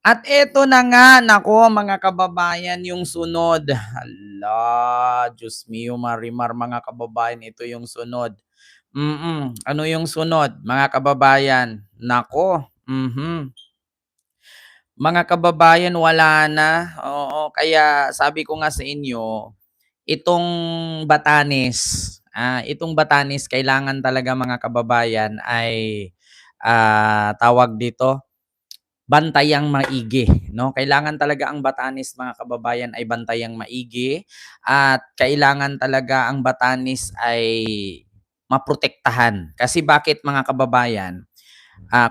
At eto na nga, nako mga kababayan, yung sunod. Hala, Diyos mio, marimar mga kababayan, ito yung sunod. Ano yung sunod, mga kababayan? Nako, mga kababayan, wala na. Oo, kaya sabi ko nga sa inyo, itong itong Batanes, kailangan talaga mga kababayan ay tawag dito, bantayang maigi, 'no? Kailangan talaga ang Batanes mga kababayan ay bantayang maigi at kailangan talaga ang Batanes ay maprotektahan. Kasi bakit mga kababayan?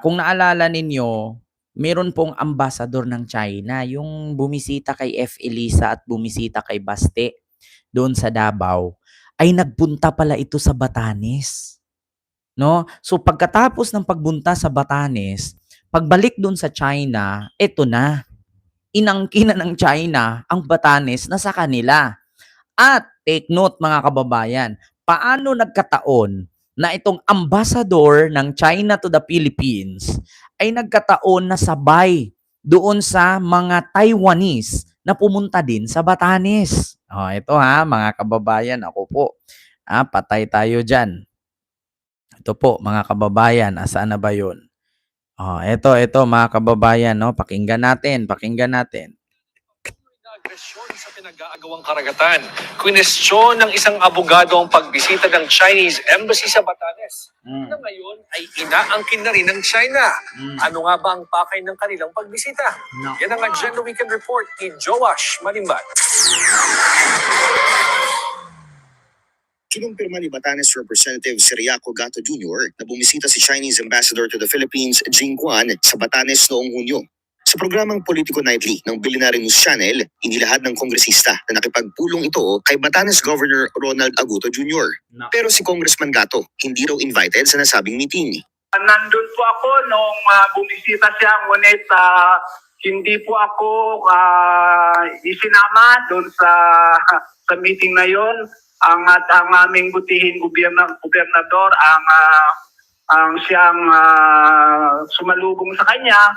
Kung naalala ninyo, meron pong ambasador ng China, yung bumisita kay F. Elisa at bumisita kay Baste doon sa Davao, ay nagpunta pala ito sa Batanes. 'No? So pagkatapos ng pagbunta sa Batanes, pagbalik dun sa China, eto na, inangkin na ng China ang Batanes na sa kanila. At take note mga kababayan, paano nagkataon na itong ambassador ng China to the Philippines ay nagkataon na sabay doon sa mga Taiwanese na pumunta din sa Batanes. Ito mga kababayan, ako po. Patay tayo dyan. Ito po mga kababayan, asaan na ba yun? Ito mga kababayan, no? Pakinggan natin. Agresyon sa pinag-aagawang karagatan. Kwinestyon ng isang abogado ang pagbisita ng Chinese Embassy sa Batanes. Na ngayon ay inaangkin na rin ng China. Ano nga ba ang pakay ng kanilang pagbisita? Yan ang Agenda Weekend Report ni Joash Malimban. Kinumpirma ni Batanes Representative Ciriaco Gato Jr. na bumisita si Chinese Ambassador to the Philippines, Jing Guan, sa Batanes noong Hunyo. Sa programang Politico Nightly ng Billionaire News Channel, inilahad ng kongresista na nakipagpulong ito kay Batanes Governor Ronald Aguto Jr. Pero si Congressman Gato hindi raw invited sa nasabing meeting. Nandun po ako nung bumisita siya, ngunit hindi po ako isinama doon sa meeting na yon. Ang aming butihing gobernador ang siyang sumalubong sa kanya.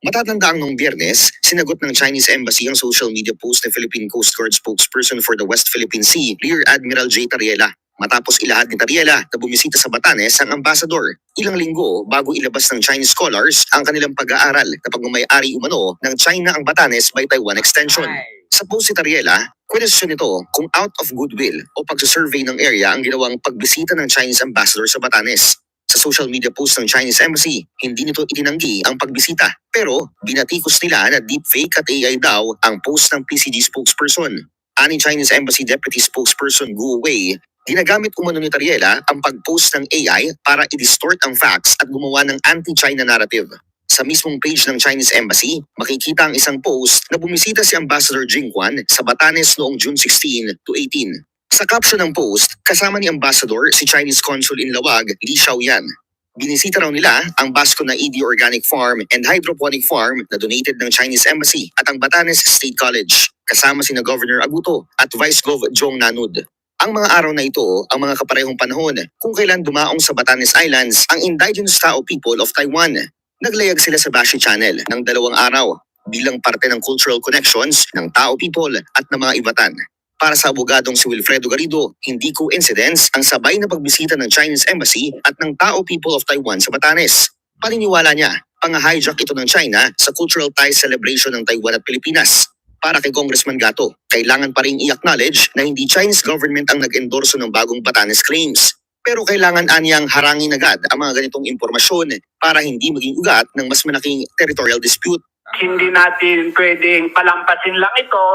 Matatandaang noong Biyernes, sinagot ng Chinese Embassy ang social media post ng Philippine Coast Guard spokesperson for the West Philippine Sea, Rear Admiral J. Tariela. Matapos ilahad ni Tariela na bumisita sa Batanes ang ambassador, ilang linggo bago ilabas ng Chinese scholars ang kanilang pag-aaral na pagmamayari umano ng China ang Batanes by Taiwan Extension. Sa post si Tariela, question ito kung out of goodwill o pagsasurvey ng area ang ginawang pagbisita ng Chinese ambassador sa Batanes. Sa social media post ng Chinese Embassy, hindi nito itinanggi ang pagbisita. Pero binatikos nila na deepfake at AI daw ang post ng PCG spokesperson. Ani Chinese Embassy Deputy Spokesperson Guo Wei, ginagamit umano ni Tariela ang pag-post ng AI para i-distort ang facts at gumawa ng anti-China narrative. Sa mismong page ng Chinese Embassy, makikita ang isang post na bumisita si Ambassador Jing Guan sa Batanes noong June 16 to 18. Sa caption ng post, kasama ni Ambassador si Chinese Consul in Lawag, Li Xiaoyan. Binisita raw nila ang Basco na ED Organic Farm and Hydroponic Farm na donated ng Chinese Embassy at ang Batanes State College, kasama sina Governor Aguto at Vice Gov Jong Nanud. Ang mga araw na ito ang mga kaparehong panahon kung kailan dumaong sa Batanes Islands ang indigenous Tao people of Taiwan. Naglayag sila sa Bashi Channel ng 2 araw bilang parte ng cultural connections ng Tao people at ng mga Ivatan. Para sa abogadong si Wilfredo Garrido, hindi coincidence ang sabay na pagbisita ng Chinese Embassy at ng Tao people of Taiwan sa Batanes. Paniniwala niya, pang-hijack ito ng China sa cultural ties celebration ng Taiwan at Pilipinas. Para kay Congressman Gato, kailangan pa rin i-acknowledge na hindi Chinese government ang nag-endorso ng bagong Batanes claims. Pero kailangan anyang harangin agad ang mga ganitong impormasyon para hindi maging ugat ng mas malaking territorial dispute. Hindi natin pwedeng palampasin lang ito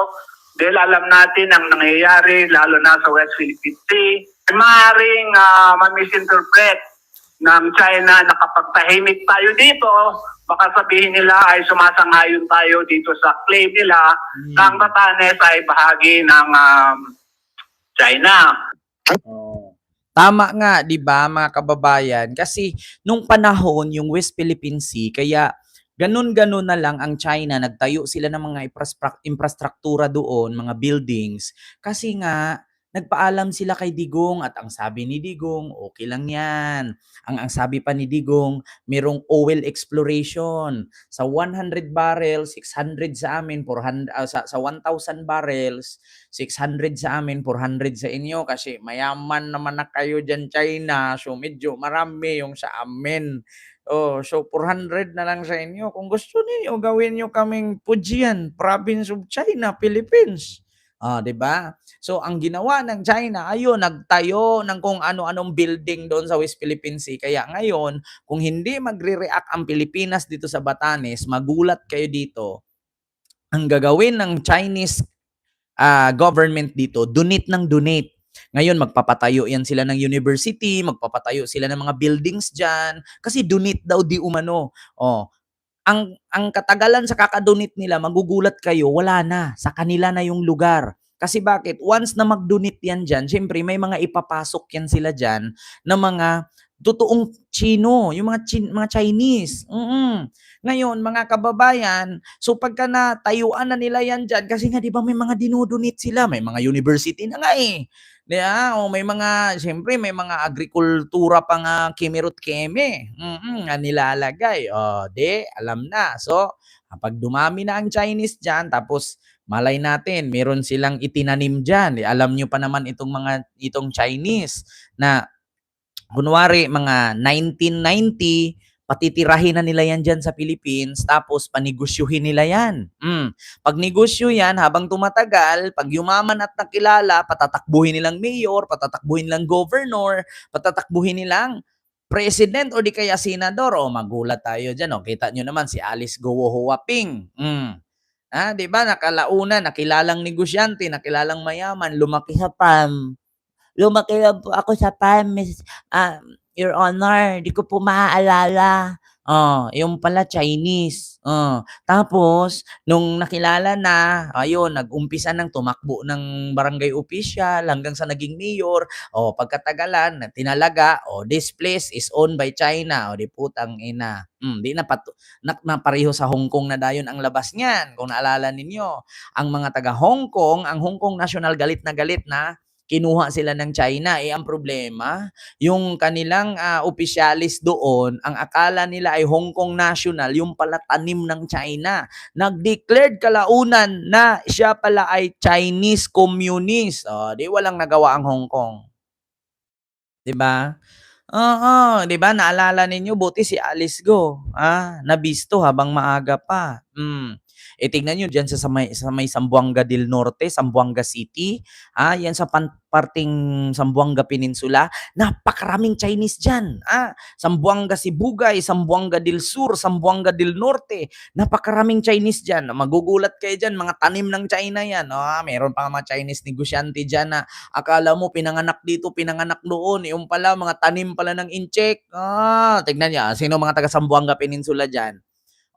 dahil alam natin ang nangyayari lalo na sa West Philippine Sea. Maaaring ma-misinterpret ng China na kapag tahimik tayo dito, baka sabihin nila ay sumasangayon tayo dito sa claim nila na ang Batanes ay bahagi ng China. Tama nga, 'di ba, mga kababayan? Kasi nung panahon yung West Philippine Sea, kaya ganun-ganun na lang ang China, nagtayo sila ng mga infrastruktura doon, mga buildings. Kasi nga Nagpaalam sila kay Digong at ang sabi ni Digong, okay lang yan. Ang sabi pa ni Digong, merong oil exploration. Sa 100 barrels, 600 sa amin, 400, sa 1,000 barrels, 600 sa amin, 400 sa inyo kasi mayaman naman na kayo dyan China. So medyo marami yung sa amin. Oh, so 400 na lang sa inyo. Kung gusto niyo gawin niyo kaming Fujian, province of China, Philippines. Ah, 'di ba? So ang ginawa ng China, ayun, nagtayo ng kung ano-anong building doon sa West Philippine Sea. Kaya ngayon, kung hindi magre-react ang Pilipinas dito sa Batanes, magulat kayo dito. Ang gagawin ng Chinese government dito, donate ng donate. Ngayon, magpapatayo yan sila ng university, magpapatayo sila ng mga buildings dyan, kasi donate daw di umano. Oh, ang katagalan sa kakadonate nila, magugulat kayo, wala na. Sa kanila na yung lugar. Kasi bakit? Once na mag-donate yan dyan, syempre may mga ipapasok yan sila dyan na mga totoong Chino, yung mga Chinese. Ngayon, mga kababayan, so pagka natayuan na nila yan dyan, kasi nga di ba may mga dinodonate sila, may mga university na nga eh. O may mga, siyempre may mga agrikultura pa nga kimirot keme, nga nilalagay. O, alam na. So, kapag dumami na ang Chinese dyan, tapos malay natin, meron silang itinanim dyan. Alam nyo pa naman itong Chinese na kunwari mga 1990, patitirahin na nila yan dyan sa Philippines, tapos panigosyuhin nila yan. Pag negosyo yan, habang tumatagal, pag yumaman at nakilala, patatakbuhin nilang mayor, patatakbuhin nilang governor, patatakbuhin nilang president o di kaya senador. O magulat tayo dyan. O, kita nyo naman si Alice Gowo Huaping. Di ba? Nakilalang negosyante, nakilalang mayaman, lumaki sa farm. Lumaki lang po ako sa farm, Your Honor, di ko po maaalala. Yung pala Chinese. Tapos, nung nakilala na, ayun, nag-umpisa ng tumakbo ng barangay official hanggang sa naging mayor. Pagkatagalan, tinalaga, this place is owned by China. Di putang ina. Di na pareho sa Hong Kong na dayon ang labas niyan. Kung naalala ninyo, ang mga taga Hong Kong, ang Hong Kong National galit na kinuha sila ng China. Ang problema, yung kanilang opisyalis doon, ang akala nila ay Hong Kong national, yung pala tanim ng China. Nag-declared kalaunan na siya pala ay Chinese communist. Di walang nagawa ang Hong Kong. 'Di ba? Oo, 'di ba naalala ninyo buti si Alice Go, nabisto habang maaga pa. Tignan niyo diyan sa may Zamboanga del Norte, Zamboanga City, yan sa parting Zamboanga Peninsula, napakaraming Chinese diyan. Zamboanga Sibugay, Zamboanga del Sur, Zamboanga del Norte, napakaraming Chinese diyan. Magugulat kayo diyan, mga tanim ng China yan. Meron pa mga Chinese negosyante diyan na akala mo pinanganak dito, pinanganak doon, yung pala mga tanim pala ng incheck. Tignan niyo, sino mga taga Zamboanga Peninsula diyan?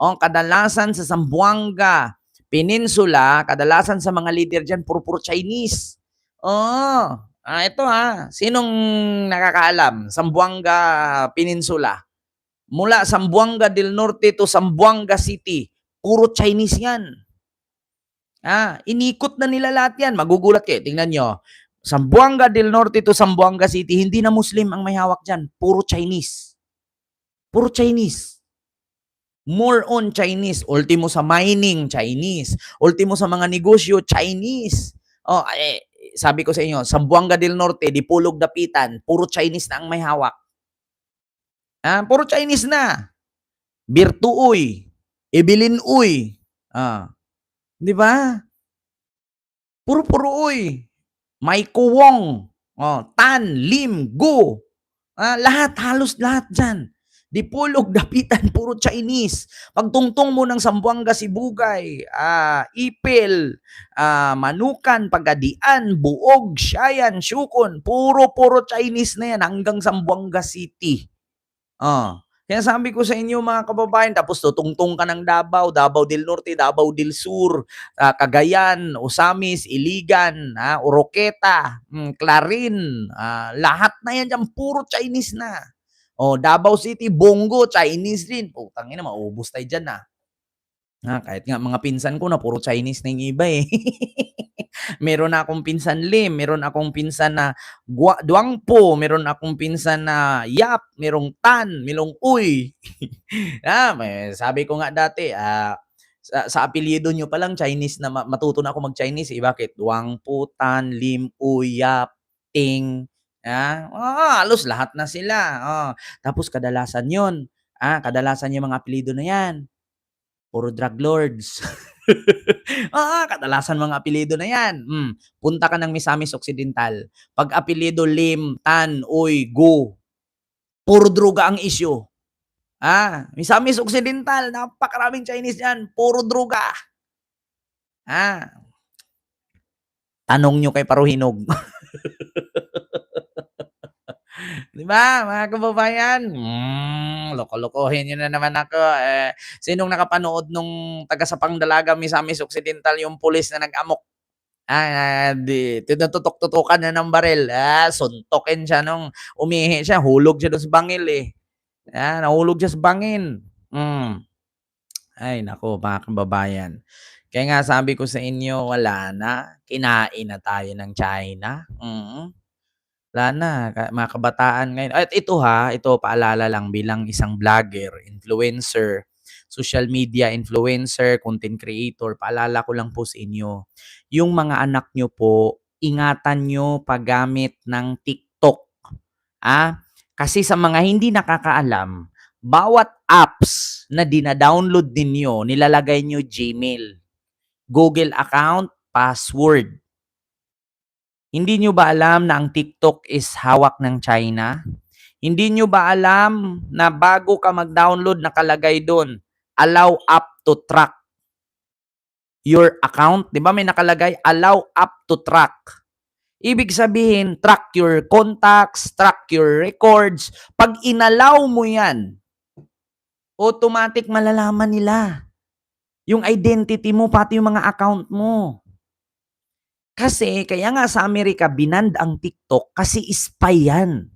Kadalasan sa Zamboanga Peninsula, kadalasan sa mga leader dyan, puro Chinese. Ito sinong nakakaalam? Zamboanga Peninsula. Mula Zamboanga del Norte to Zamboanga City, puro Chinese yan. Inikot na nila lahat yan. Magugulat kayo. Tingnan nyo. Zamboanga del Norte to Zamboanga City, hindi na Muslim ang may hawak dyan. Puro Chinese. Puro Chinese. More on Chinese. Ultimo sa mining, Chinese. Ultimo sa mga negosyo, Chinese. Sabi ko sa inyo, Zamboanga del Norte, Dipolog Dapitan, puro Chinese na ang may hawak. Puro Chinese na. Birtuoy, Ebilin Uy. Di ba? Puro uy. Maiko Wong, Tan, Lim, Go. Halos lahat dyan. Dipolog, Dapitan, puro Chinese. Pagtungtong mo ng Zamboanga Sibugay, Ipil, Manukan, Pagadian, Buog, Siayan, Syukon, puro Chinese na yan hanggang Zamboanga City. Kaya sabi ko sa inyo mga kababayan, tapos tutungtong ka ng Davao, Davao del Norte, Davao del Sur, Cagayan, Osamis, Iligan, Oroqueta, Clarin, lahat na yan dyan, puro Chinese na. Davao City, Bongo, Chinese rin. Putang ina, maubos tayo dyan Kahit nga mga pinsan ko na puro Chinese na yung iba, eh. Meron na akong pinsan Lim, meron akong pinsan na Duangpo, meron akong pinsan na Yap, merong Tan, merong Uy. Sabi ko nga dati, sa apelyido nyo pa lang Chinese na matuto na ako mag-Chinese, eh. Bakit? Duangpo, Tan, Lim, Uy, Yap, Ting, halos lahat na sila. Tapos kadalasan yun, kadalasan yung mga apelyido na yan, puro drug lords. Kadalasan mga apelyido na yan. Punta ka ng Misamis Occidental. Pag apelyido Lim, Tan, Uy, Gu, puro droga ang issue. Misamis Occidental, napakaraming Chinese yan, puro droga. Tanong nyo kay Paruhinog. Di ba, mga kababayan? Loko-lokohin nyo na naman ako. Sinong nakapanood nung taga Sapang Dalaga, Misamis Occidental, yung pulis na nag-amok? Tinututok-tutukan na ng baril. Suntokin siya nung umihi siya. Hulog siya doon sa bangil, eh. Nahulog siya sa bangin. Ay, nako, mga kababayan. Kaya nga sabi ko sa inyo, wala na. Kinain na tayo ng China. Wala na, mga kabataan ngayon. At ito paalala lang bilang isang vlogger, influencer, social media influencer, content creator, paalala ko lang po sa inyo, yung mga anak nyo po, ingatan nyo paggamit ng TikTok. Kasi sa mga hindi nakakaalam, bawat apps na dina-download ninyo, nilalagay nyo Gmail, Google account, password. Hindi nyo ba alam na ang TikTok is hawak ng China? Hindi nyo ba alam na bago ka mag-download nakalagay doon, allow app to track your account? Di ba may nakalagay, allow app to track. Ibig sabihin, track your contacts, track your records. Pag inallow mo yan, automatic malalaman nila yung identity mo, pati yung mga account mo. Kasi, kaya nga sa Amerika, binand ang TikTok kasi spy yan.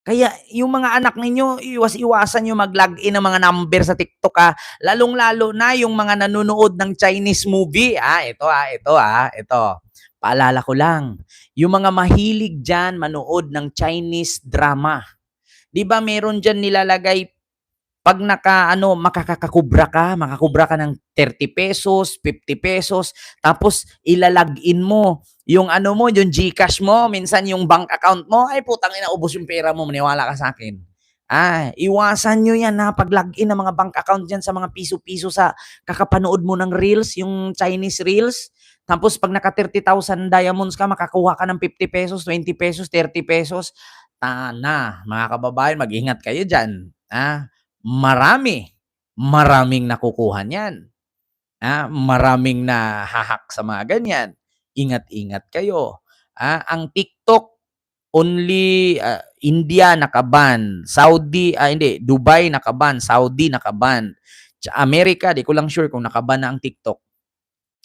Kaya, yung mga anak ninyo, iwas-iwasan nyo mag-login ng mga number sa TikTok, Lalong-lalo na yung mga nanonood ng Chinese movie, ito. Paalala ko lang, yung mga mahilig dyan manood ng Chinese drama. Di ba meron dyan nilalagay, pag makakakubra ka ng 30 pesos, 50 pesos, tapos ilalagin mo yung yung GCash mo, minsan yung bank account mo, ay putang ina, ubos yung pera mo, maniwala ka sa akin. Iwasan nyo yan pag-login ng mga bank account dyan sa mga piso-piso sa kakapanood mo ng reels, yung Chinese reels. Tapos pag naka 30,000 diamonds ka, makakuha ka ng 50 pesos, 20 pesos, 30 pesos. Mga kababayan, mag-ingat kayo dyan. Maraming nakukuha niyan. Maraming nahahak sa mga ganyan. Ingat-ingat kayo. Ang TikTok, only India nakaban, Dubai nakaban, Saudi nakaban. Amerika, di ko lang sure kung nakaban na ang TikTok.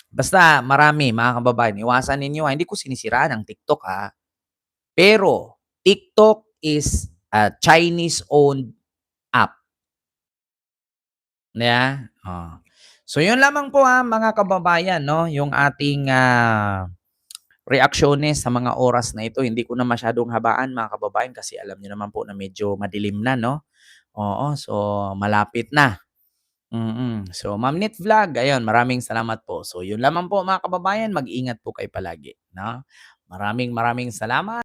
Basta marami, mga kababayan, iwasan ninyo. Hindi ko sinisiraan ang TikTok, Pero TikTok is a Chinese-owned app. So yun lamang po mga kababayan, no, yung ating reaksyones sa mga oras na ito. Hindi ko na masyadong habaan, mga kababayan, kasi alam niyo naman po na medyo madilim na, no. So malapit na. So Ma'am Nit Vlog, ayun, maraming salamat po. So yun lamang po, mga kababayan, mag-ingat po kayo palagi, no. Maraming salamat.